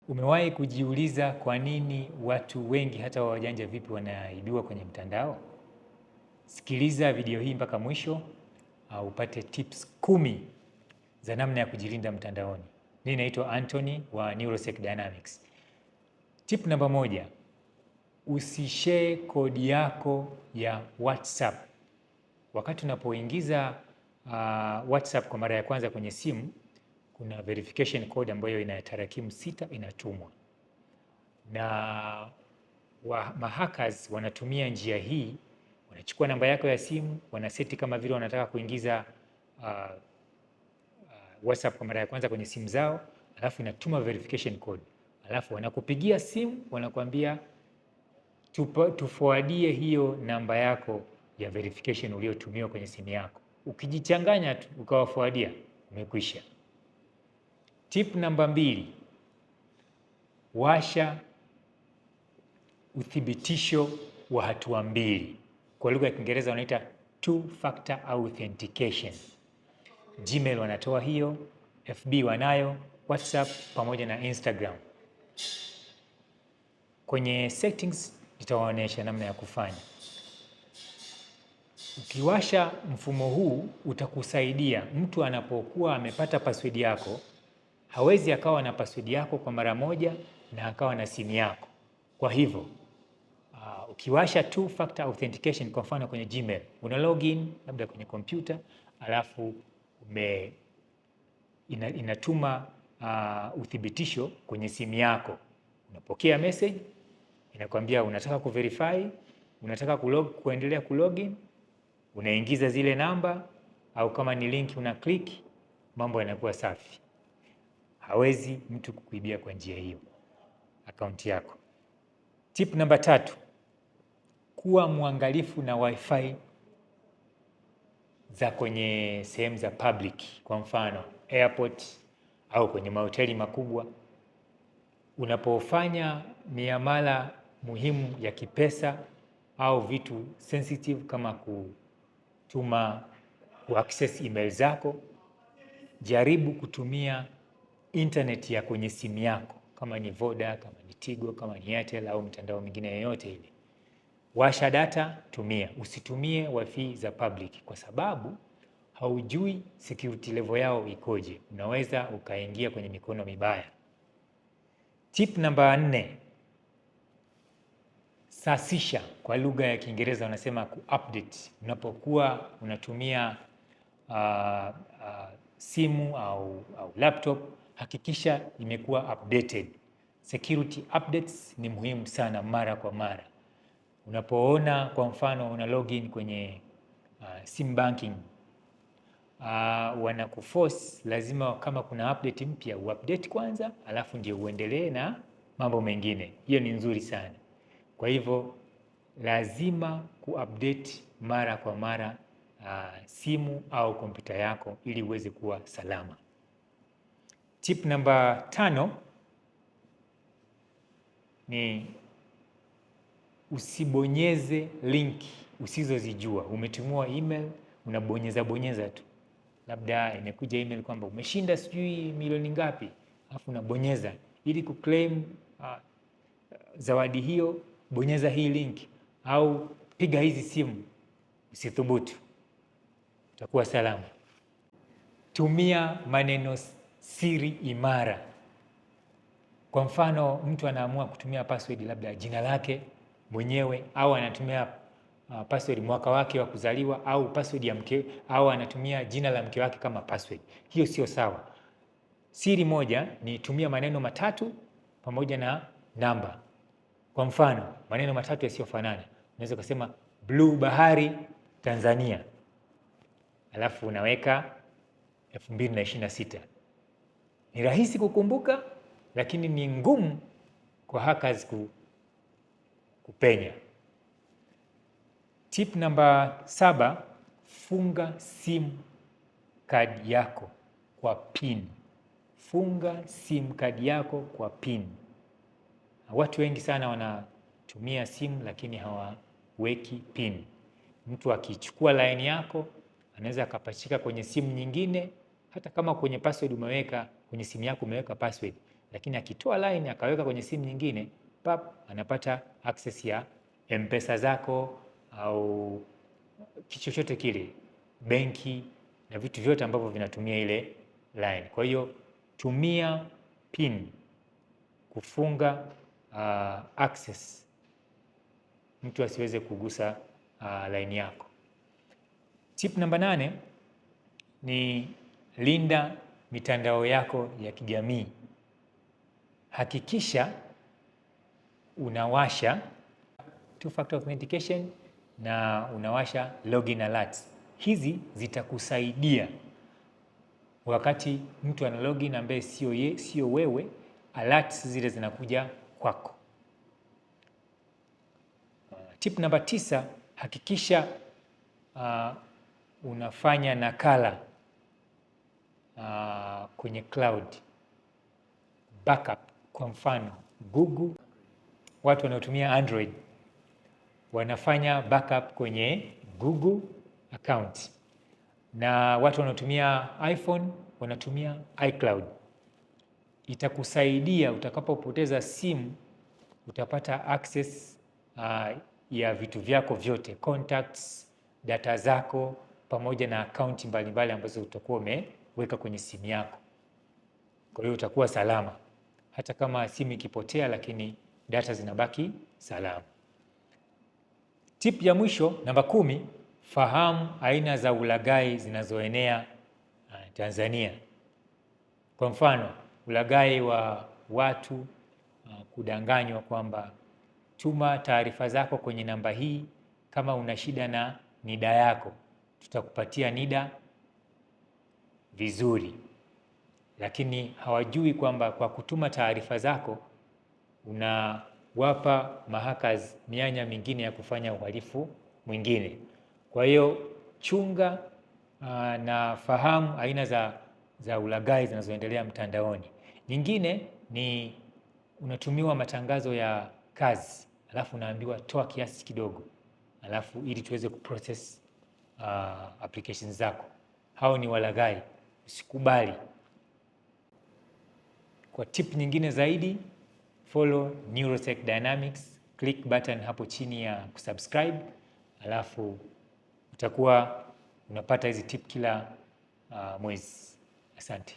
Umewahi kujiuliza kwa nini watu wengi hata wajanja vipi wanaibiwa kwenye mtandao? Sikiliza video hii mpaka mwisho au upate tips 10 za namna ya kujilinda mtandaoni. Mimi naitwa Anthony wa Neurosec Dynamics. Tip namba 1, usishare kodi yako ya WhatsApp. Wakati unapoingiza WhatsApp kwa mara ya kwanza kwenye simu, kuna verification code ambayo ina tarakimu 6 inatumwa. Na mahackers wanatumia njia hii, wanachukua namba yako ya simu, wanaseti kama vile wanataka kuingiza WhatsApp kwa mara ya kwanza kwenye simu zao, alafu inatuma verification code. Alafu wanakupigia simu, wanakuambia tuforwardie hiyo namba yako ya verification uliotumiwa kwenye simu yako. Ukijichanganya tu ukawaforwardia, umekwisha. Tip namba 2, washa uthibitisho wa hatua 2. Kwa lugha ya Kiingereza wanaita two factor authentication. Gmail wanatoa hiyo, FB wanayo, WhatsApp pamoja na Instagram. Kwenye settings nitawaonyesha namna ya kufanya. Ukiwasha mfumo huu utakusaidia mtu anapokuwa amepata password yako, hawezi akawa na password yako kwa mara moja na akawa na simu yako. Kwa hivyo ukiwasha two factor authentication, kwa mfano kwenye Gmail una login labda kwenye kompyuta, alafu inatuma uthibitisho kwenye simu yako. Unapokea message inakwambia unataka kuverify, unataka kuendelea kulogin, unaingiza zile namba au kama ni link una click, mambo yanakuwa safi. Hawezi mtu kukuibia kwa njia hiyo akaunti yako. Tip namba 3, kuwa mwangalifu na wifi za kwenye sehemu za public, kwa mfano airport au kwenye mahoteli makubwa. Unapofanya miamala muhimu ya kipesa au vitu sensitive kama kuaccess email zako, jaribu kutumia internet ya kwenye simu yako, kama ni Voda, kama ni Tigo, kama ni Airtel au mtandao mwingine yoyote ile. Washa data, tumia. Usitumie wifi za public kwa sababu haujui security level yao ikoje. Unaweza ukaingia kwenye mikono mibaya. Tip namba 4, sasisha. Kwa lugha ya Kiingereza wanasema ku-update. Unapokuwa unatumia simu au laptop, hakikisha imekuwa updated. Security updates ni muhimu sana mara kwa mara. Unapoona kwa mfano una login kwenye sim banking, wanakuforce lazima kama kuna update mpya uupdate kwanza, alafu ndio uendelee na mambo mengine. Hiyo ni nzuri sana. Kwa hivyo lazima kuupdate mara kwa mara simu au kompyuta yako ili uweze kuwa salama. Tip namba 5 ni usibonyeze link usizozijua. Umetumiwa email, unabonyeza tu. Labda imekuja email kwamba umeshinda sijui milioni ngapi, alafu unabonyeza ili kuclaim zawadi hiyo, bonyeza hii link au piga hizi simu. Usithubutu, utakuwa salama. Tumia maneno siri imara. Kwa mfano mtu anaamua kutumia password labda jina lake mwenyewe, au anatumia password mwaka wake wa kuzaliwa, au password ya mke, au anatumia jina la mke wake kama password. Hiyo sio sawa. Siri moja ni tumia maneno matatu pamoja na namba. Kwa mfano maneno matatu yasiyofanana, unaweza kusema Blue Bahari Tanzania, alafu unaweka 2026. Ni rahisi kukumbuka, lakini ni ngumu kwa hackers kupenya. Tip namba 7, funga sim card yako kwa pin. Funga sim card yako kwa pin. Watu wengi sana wanatumia simu lakini hawaweki pin. Mtu akichukua line yako anaweza akapachika kwenye simu nyingine, hata kama kwenye password umeweka kwenye simu yako umeweka password, lakini akitoa line akaweka kwenye simu nyingine, pap, anapata access ya M-Pesa zako au chochote kile, benki na vitu vyote ambavyo vinatumia ile line. Kwa hiyo tumia pin kufunga access, mtu asiweze kugusa line yako. Tip namba 8 ni linda mitandao yako ya kijamii. Hakikisha unawasha two-factor authentication na unawasha login alerts. Hizi zitakusaidia wakati mtu ana login ambaye sio wewe, alerts zile zinakuja kwako. Tip namba 9, hakikisha unafanya nakala kwenye cloud backup. Kwa mfano Google, watu wanaotumia Android wanafanya backup kwenye Google account, na watu wanaotumia iPhone wanatumia iCloud. Itakusaidia utakapopoteza simu, utapata access ya vitu vyako vyote, contacts, data zako, pamoja na akaunti mbalimbali ambazo utakuwa umeweka kwenye simu yako. Kwa hiyo utakuwa salama hata kama simu ikipotea, lakini data zinabaki salama. Tip ya mwisho namba 10, fahamu aina za ulaghai zinazoenea Tanzania. Kwa mfano, ulaghai wa watu kudanganywa kwamba tuma taarifa zako kwenye namba hii kama una shida na NIDA yako, tutakupatia NIDA vizuri, lakini hawajui kwamba kwa kutuma taarifa zako unawapa mahackers mianya mingine ya kufanya uhalifu mwingine. Kwa hiyo chunga na fahamu aina za ulaghai zinazoendelea mtandaoni. Nyingine ni unatumiwa matangazo ya kazi, alafu unaambiwa toa kiasi kidogo, alafu ili tuweze kuprocess applications zako. Hao ni walaghai, usikubali. Kwa tip nyingine zaidi, follow Neurotech Dynamics, click button hapo chini ya kusubscribe, alafu utakuwa unapata hizi tip kila mwezi. Asante.